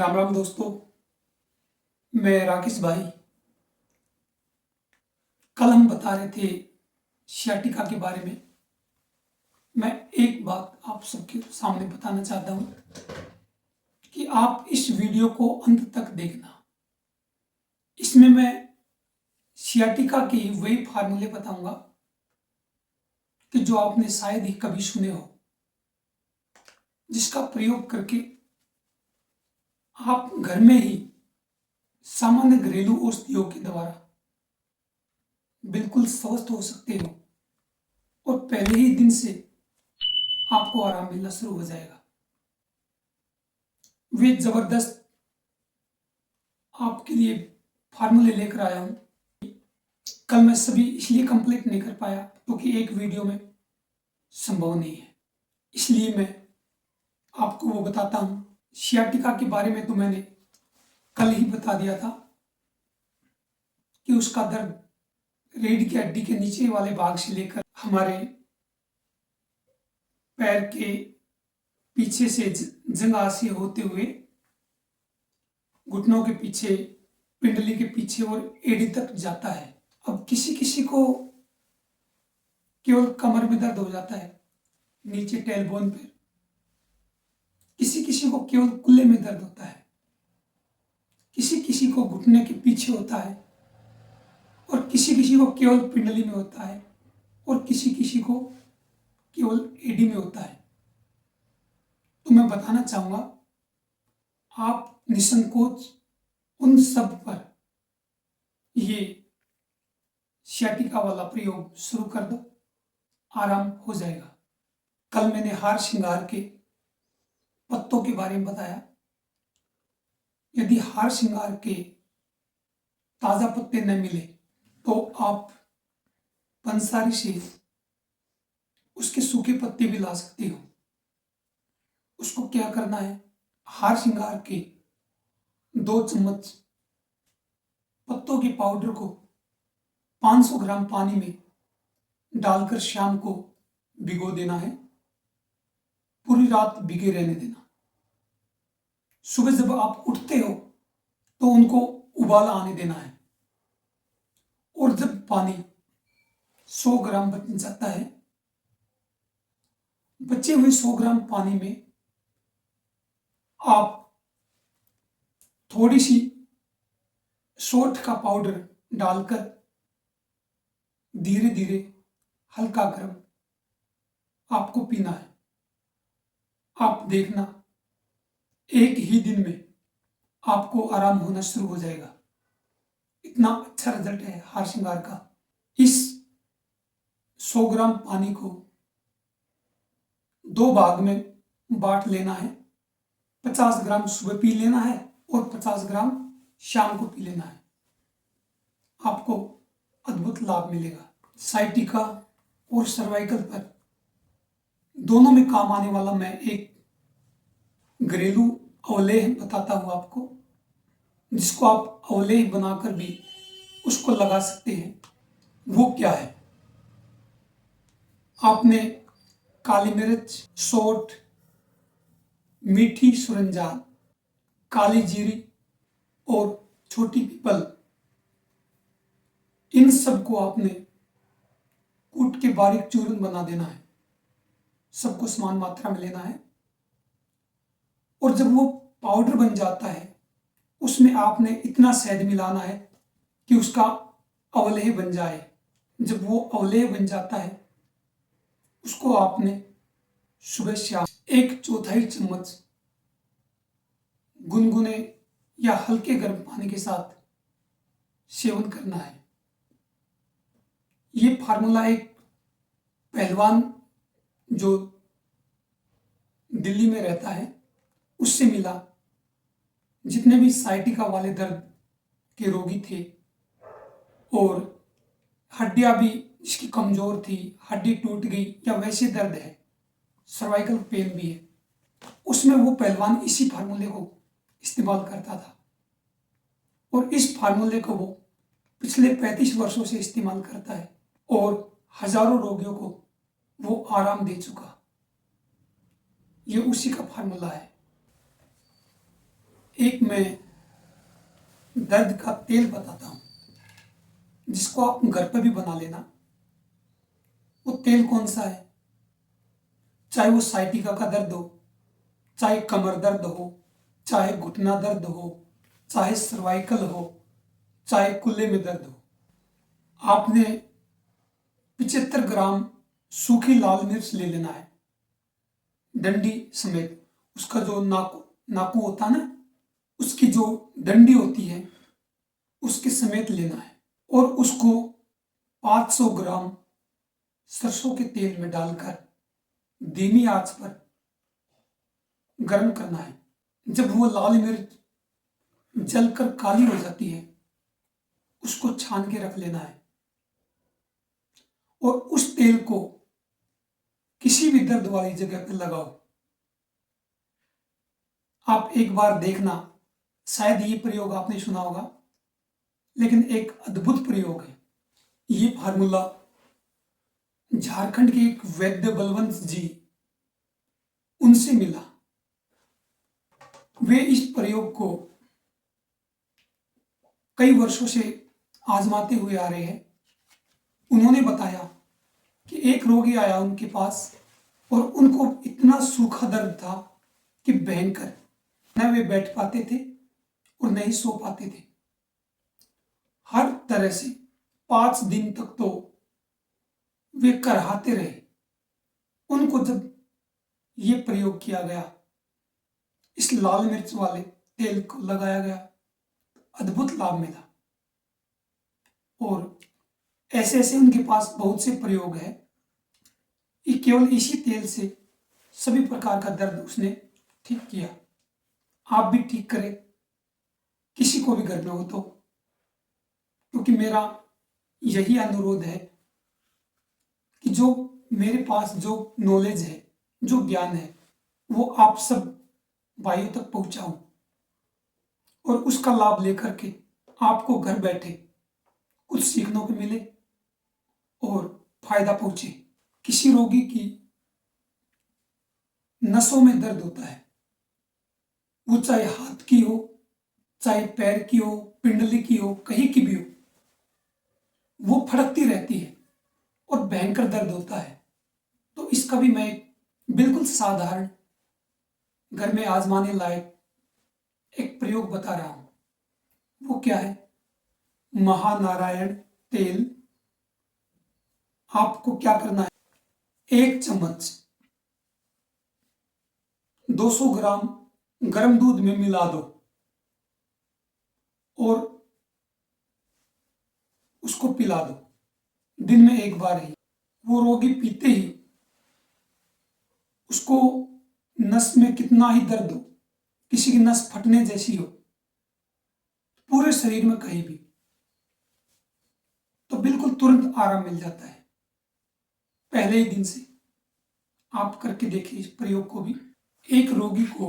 राम राम दोस्तों। मैं राकेश भाई। कल हम बता रहे थे सियाटिका के बारे में। मैं एक बात आप सबके सामने बताना चाहता हूं कि आप इस वीडियो को अंत तक देखना। इसमें मैं सियाटिका के वही फार्मूले बताऊंगा कि जो आपने शायद ही कभी सुने हो, जिसका प्रयोग करके आप घर में ही सामान्य घरेलू औषधियों के द्वारा बिल्कुल स्वस्थ हो सकते हो और पहले ही दिन से आपको आराम मिलना शुरू हो जाएगा। वे जबरदस्त आपके लिए फार्मूले लेकर आया हूं। कल मैं सभी इसलिए कंप्लीट नहीं कर पाया क्योंकि एक वीडियो में संभव नहीं है, इसलिए मैं आपको वो बताता हूं। सियाटिका के बारे में तो मैंने कल ही बता दिया था कि उसका दर्द रीढ़ की हड्डी के नीचे वाले भाग से लेकर हमारे पैर के पीछे से जंघा से होते हुए घुटनों के पीछे, पिंडली के पीछे और एड़ी तक जाता है। अब किसी किसी को केवल कमर में दर्द हो जाता है, नीचे टेलबोन पे। किसी किसी को केवल कुल्ले में दर्द होता है, किसी किसी को घुटने के पीछे होता है और किसी किसी को केवल पिंडली में होता है और किसी किसी को केवल एडी में होता है। तो मैं बताना चाहूंगा, आप निसंकोच उन सब पर ये सियाटिका वाला प्रयोग शुरू कर दो, आराम हो जाएगा। कल मैंने हार श्रृंगार के पत्तों के बारे में बताया। यदि हार श्रृंगार के ताजा पत्ते न मिले तो आप पंसारी से उसके सूखे पत्ते भी ला सकते हो। उसको क्या करना है, हार श्रृंगार के 2 चम्मच पत्तों के पाउडर को 500 ग्राम पानी में डालकर शाम को भिगो देना है। पूरी रात भिगे रहने देना। सुबह जब आप उठते हो तो उनको उबाल आने देना है और जब पानी 100 ग्राम बच जाता है, बचे हुए 100 ग्राम पानी में आप थोड़ी सी सौंठ का पाउडर डालकर धीरे धीरे हल्का गर्म आपको पीना है। आप देखना, एक ही दिन में आपको आराम होना शुरू हो जाएगा। इतना अच्छा रिजल्ट है हार श्रृंगार का। इस 100 ग्राम पानी को 2 भाग में बांट लेना है। 50 ग्राम सुबह पी लेना है और 50 ग्राम शाम को पी लेना है। आपको अद्भुत लाभ मिलेगा। साइटिका और सर्वाइकल पर दोनों में काम आने वाला मैं एक घरेलू अवलेह बताता हूं आपको, जिसको आप अवलेह बनाकर भी उसको लगा सकते हैं। वो क्या है, आपने काली मिर्च, सौंठ, मीठी सुरंजान, काली जीरी और छोटी पीपल, इन सबको आपने कूट के बारीक चूर्ण बना देना है। सबको समान मात्रा में लेना है और जब वो पाउडर बन जाता है उसमें आपने इतना शहद मिलाना है कि उसका अवलेह बन जाए। जब वो अवलेह बन जाता है उसको आपने सुबह शाम 1/4 चम्मच गुनगुने या हल्के गर्म पानी के साथ सेवन करना है। ये फार्मूला एक पहलवान जो दिल्ली में रहता है उससे मिला। जितने भी साइटिका वाले दर्द के रोगी थे और हड्डियां भी जिसकी कमजोर थी, हड्डी टूट गई या वैसे दर्द है, सर्वाइकल पेन भी है, उसमें वो पहलवान इसी फार्मूले को इस्तेमाल करता था और इस फार्मूले को वो पिछले 35 वर्षों से इस्तेमाल करता है और हजारों रोगियों को वो आराम दे चुका। ये उसी का फार्मूला है। एक मैं दर्द का तेल बताता हूँ जिसको आप घर पर भी बना लेना। वो तेल कौन सा है? चाहे वो साइटिका का दर्द हो, चाहे कमर दर्द हो, चाहे घुटना दर्द हो, चाहे सर्वाइकल हो, चाहे कुल्ले में दर्द हो, आपने 75 ग्राम सूखी लाल मिर्च ले लेना है, डंडी समेत। उसका जो नाकू होता है ना, उसकी जो डंडी होती है उसके समेत लेना है। और उसको 500 ग्राम सरसों के तेल में डालकर धीमी आंच पर गर्म करना है। जब वो लाल मिर्च जलकर काली हो जाती है, उसको छान के रख लेना है। और उस तेल को किसी भी दर्द वाली जगह पर लगाओ। आप एक बार देखना, शायद ये प्रयोग आपने सुना होगा, लेकिन एक अद्भुत प्रयोग है। ये फार्मूला झारखंड के एक वैद्य बलवंत जी, उनसे मिला। वे इस प्रयोग को कई वर्षों से आजमाते हुए आ रहे हैं। उन्होंने बताया कि एक रोगी आया उनके पास और उनको इतना सूखा दर्द था कि भयंकर, न वे बैठ पाते थे और न ही सो पाते थे। हर तरह से 5 दिन तक तो वे करहाते रहे। उनको जब ये प्रयोग किया गया, इस लाल मिर्च वाले तेल को लगाया गया, अद्भुत लाभ मिला। और ऐसे ऐसे उनके पास बहुत से प्रयोग है। ये केवल इसी तेल से सभी प्रकार का दर्द उसने ठीक किया। आप भी ठीक करें, किसी को भी घर में हो तो, क्योंकि मेरा यही अनुरोध है कि जो मेरे पास जो नॉलेज है, जो ज्ञान है, वो आप सब भाइयों तक पहुंचाऊं और उसका लाभ लेकर के आपको घर बैठे कुछ सीखने को मिले और फायदा पहुंचे। किसी रोगी की नसों में दर्द होता है, वो चाहे हाथ की हो, चाहे पैर की हो, पिंडली की हो, कहीं की भी हो, वो फड़कती रहती है और भयंकर दर्द होता है। तो इसका भी मैं बिल्कुल साधारण, घर में आजमाने लायक एक प्रयोग बता रहा हूं। वो क्या है? महानारायण तेल। आपको क्या करना है? 1 चम्मच 200 ग्राम गर्म दूध में मिला दो और उसको पिला दो, दिन में एक बार ही। वो रोगी पीते ही उसको नस में कितना ही दर्द हो, किसी की नस फटने जैसी हो, पूरे शरीर में कहीं भी, तो बिल्कुल तुरंत आराम मिल जाता है। पहले ही दिन से आप करके देखिए इस प्रयोग को भी। एक रोगी को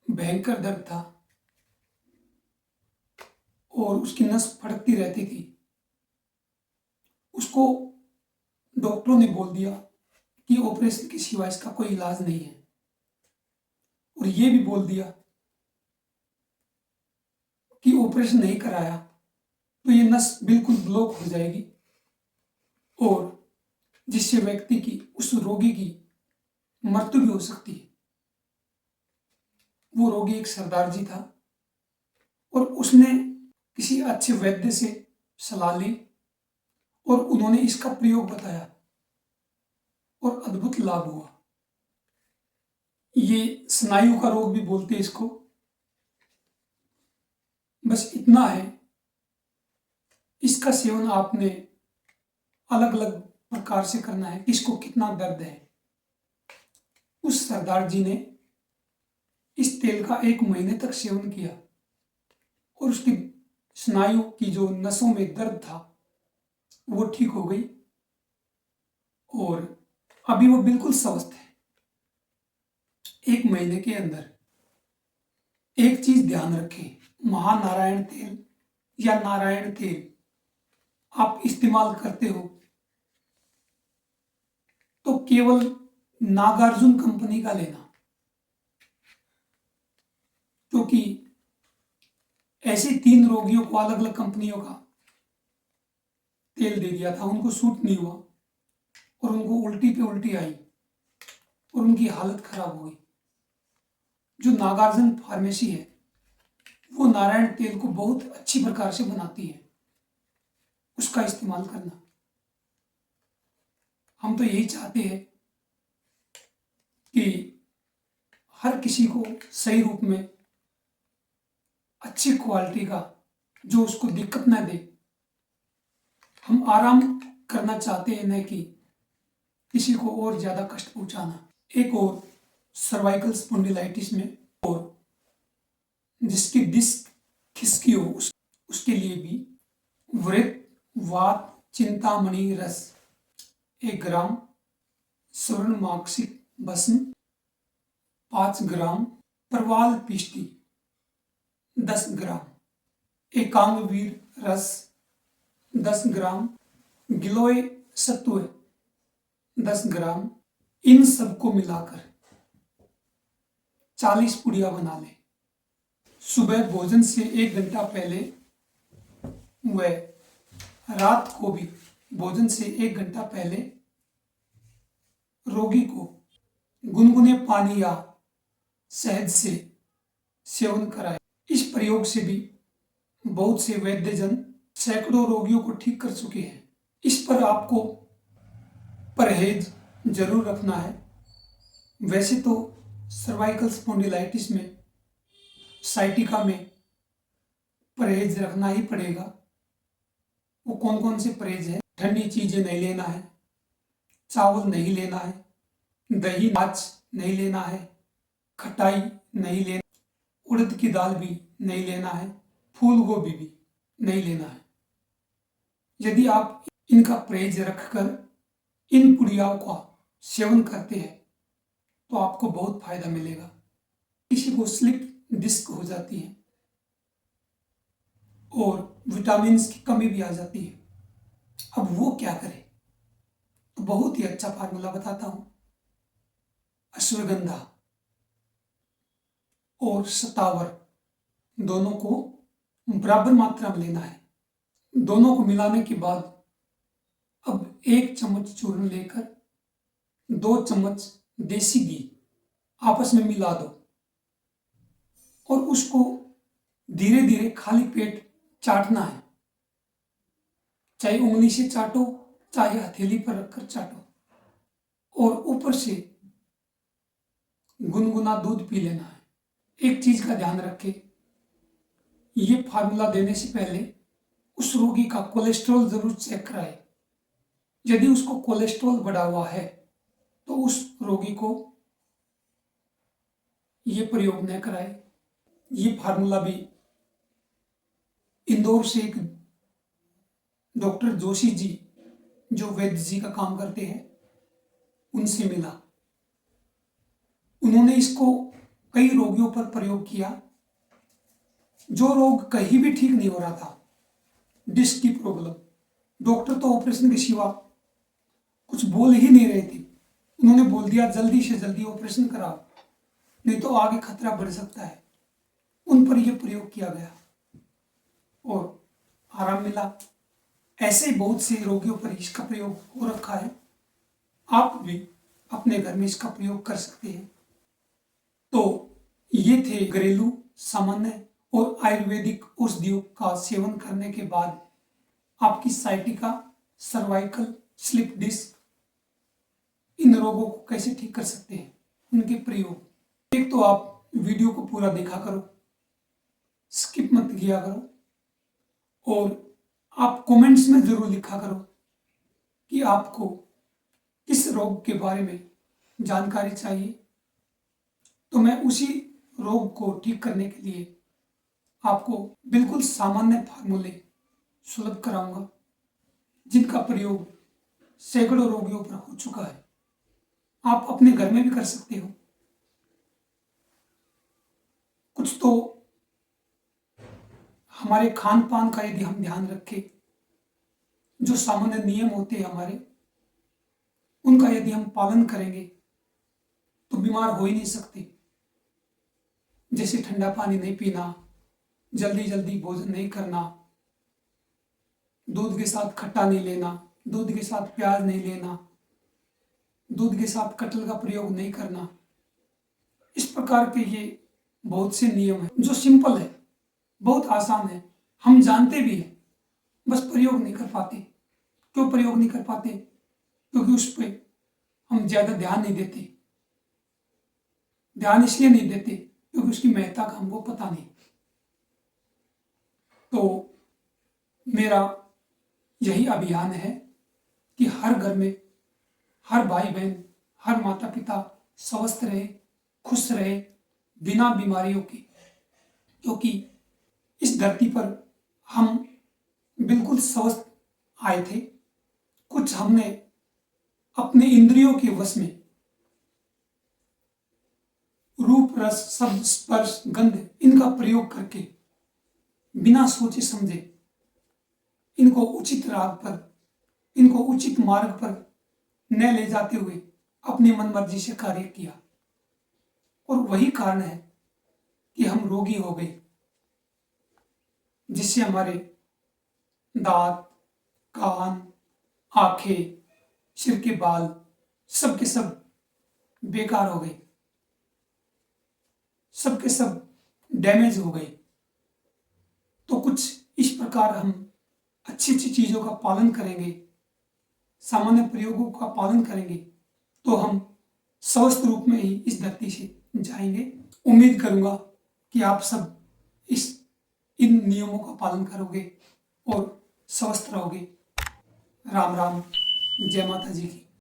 भयंकर दर्द था और उसकी नस फटकती रहती थी। उसको डॉक्टरों ने बोल दिया कि ऑपरेशन के सिवा इसका कोई इलाज नहीं है, और ये भी बोल दिया कि ऑपरेशन नहीं कराया तो ये नस बिल्कुल ब्लॉक हो जाएगी और जिससे व्यक्ति की, उस रोगी की मृत्यु भी हो सकती है। वो रोगी एक सरदार जी था और उसने किसी अच्छे वैद्य से सलाह ली और उन्होंने इसका प्रयोग बताया और अद्भुत लाभ हुआ। ये स्नायु का रोग भी बोलते हैं इसको। बस इतना है, इसका सेवन आपने अलग अलग प्रकार से करना है, किसको कितना दर्द है। उस सरदार जी ने इस तेल का 1 महीने तक सेवन किया और उसकी स्नायु की जो नसों में दर्द था वो ठीक हो गई और अभी वो बिल्कुल स्वस्थ है। 1 महीने के अंदर। एक चीज ध्यान रखें, महानारायण तेल या नारायण तेल आप इस्तेमाल करते हो तो केवल नागार्जुन कंपनी का लेना। क्योंकि ऐसे 3 रोगियों को अलग अलग कंपनियों का तेल दे दिया था, उनको सूट नहीं हुआ और उनको उल्टी पे उल्टी आई और उनकी हालत खराब हो गई। जो नागार्जुन फार्मेसी है वो नारायण तेल को बहुत अच्छी प्रकार से बनाती है, उसका इस्तेमाल करना। हम तो यही चाहते हैं कि हर किसी को सही रूप में अच्छी क्वालिटी का, जो उसको दिक्कत ना दे। हम आराम करना चाहते हैं, न कि किसी को और ज्यादा कष्ट पहुंचाना। एक और सर्वाइकल स्पॉन्डिलाइटिस में और जिसकी डिस्क खिसकी हो उसके लिए भी वृत वात चिंतामणि रस 1 ग्राम, स्वर्ण माक्षिक भस्म 5 ग्राम, परवाल पिष्टि 10 ग्राम, एकांगवीर रस 10 ग्राम, गिलोय सत्व 10 ग्राम, इन सबको मिलाकर 40 पुड़िया बना लें। सुबह भोजन से 1 घंटा पहले व रात को भी भोजन से 1 घंटा पहले रोगी को गुनगुने पानी या शहद से सेवन कराएं। इस प्रयोग से भी बहुत से वैद्यजन सैकड़ों रोगियों को ठीक कर चुके हैं। इस पर आपको परहेज जरूर रखना है। वैसे तो सर्वाइकल स्पॉन्डिलाइटिस में साइटिका में परहेज रखना ही पड़ेगा। वो कौन कौन से परहेज है? ठंडी चीजें नहीं लेना है, चावल नहीं लेना है, दही माछ नहीं लेना है, खटाई नहीं लेना, उड़द की दाल भी नहीं लेना है, फूल गोभी भी नहीं लेना है। यदि आप इनका परहेज रखकर इन पुड़ियाओं का सेवन करते हैं तो आपको बहुत फायदा मिलेगा। किसी को स्लिप डिस्क हो जाती है और विटामिन की कमी भी आ जाती है, अब वो क्या करे? तो बहुत ही अच्छा फार्मूला बताता हूं। अश्वगंधा और शतावर दोनों को बराबर मात्रा में लेना है। दोनों को मिलाने के बाद अब 1 चम्मच चूर्ण लेकर 2 चम्मच देसी घी आपस में मिला दो और उसको धीरे धीरे खाली पेट चाटना है। चाहे उंगली से चाटो, चाहे हथेली पर रखकर चाटो और ऊपर से गुनगुना दूध पी लेना है। एक चीज का ध्यान रखें, ये फार्मूला देने से पहले उस रोगी का कोलेस्ट्रॉल जरूर चेक कराए। यदि उसको कोलेस्ट्रॉल बढ़ा हुआ है तो उस रोगी को ये प्रयोग न कराए। ये फार्मूला भी इंदौर से एक डॉक्टर जोशी जी, जो वैद्य जी का काम करते हैं, उनसे मिला। उन्होंने इसको कई रोगियों पर प्रयोग किया। जो रोग कहीं भी ठीक नहीं हो रहा था, डिस्क की प्रॉब्लम, डॉक्टर तो ऑपरेशन के सिवा कुछ बोल ही नहीं रहे थे। उन्होंने बोल दिया जल्दी से जल्दी ऑपरेशन कराओ, नहीं तो आगे खतरा बढ़ सकता है। उन पर यह प्रयोग किया गया और आराम मिला। ऐसे बहुत से रोगियों पर इसका प्रयोग हो रखा है। आप भी अपने घर में इसका प्रयोग कर सकते हैं। तो ये थे घरेलू सामान्य और आयुर्वेदिक औषधियों का सेवन करने के बाद आपकी साइटिका, सर्वाइकल, स्लिप डिस्क, इन रोगों को कैसे ठीक कर सकते हैं, उनके प्रयोग। एक तो आप वीडियो को पूरा देखा करो, स्किप मत किया करो और आप कमेंट्स में जरूर लिखा करो कि आपको किस रोग के बारे में जानकारी चाहिए, तो मैं उसी रोग को ठीक करने के लिए आपको बिल्कुल सामान्य फार्मूले सुलभ कराऊंगा, जिनका प्रयोग सैकड़ों रोगियों पर हो चुका है। आप अपने घर में भी कर सकते हो। कुछ तो हमारे खान पान का यदि हम ध्यान रखें, जो सामान्य नियम होते हैं हमारे, उनका यदि हम पालन करेंगे तो बीमार हो ही नहीं सकते। जैसे ठंडा पानी नहीं पीना, जल्दी जल्दी भोजन नहीं करना, दूध के साथ खट्टा नहीं लेना, दूध के साथ प्याज नहीं लेना, दूध के साथ कटहल का प्रयोग नहीं करना। इस प्रकार के ये बहुत से नियम हैं जो सिंपल है, बहुत आसान है, हम जानते भी हैं, बस प्रयोग नहीं कर पाते। क्यों प्रयोग नहीं कर पाते? क्योंकि उस पर हम ज्यादा ध्यान नहीं देते। ध्यान इसलिए नहीं देते क्योंकि उसकी महत्ता का हमको पता नहीं। तो मेरा यही अभियान है कि हर घर में हर भाई बहन, हर माता पिता स्वस्थ रहे, खुश रहे, बिना बीमारियों के। क्योंकि इस धरती पर हम बिल्कुल स्वस्थ आए थे। कुछ हमने अपने इंद्रियों के वश में रूप, रस, शब्द, स्पर्श, गंध इनका प्रयोग करके बिना सोचे समझे इनको उचित राह पर, इनको उचित मार्ग पर न ले जाते हुए अपनी मनमर्जी से कार्य किया। और वही कारण है कि हम रोगी हो गए, जिससे हमारे दांत, कान, आंखें, सिर के बाल सब के सब बेकार हो गए, सब के सब डैमेज हो गए। तो कुछ इस प्रकार हम अच्छी अच्छी चीजों का पालन करेंगे, सामान्य प्रयोगों का पालन करेंगे, तो हम स्वस्थ रूप में ही इस धरती से जाएंगे। उम्मीद करूंगा कि आप सब इन नियमों का पालन करोगे और स्वस्थ रहोगे। राम राम, जय माता जी की।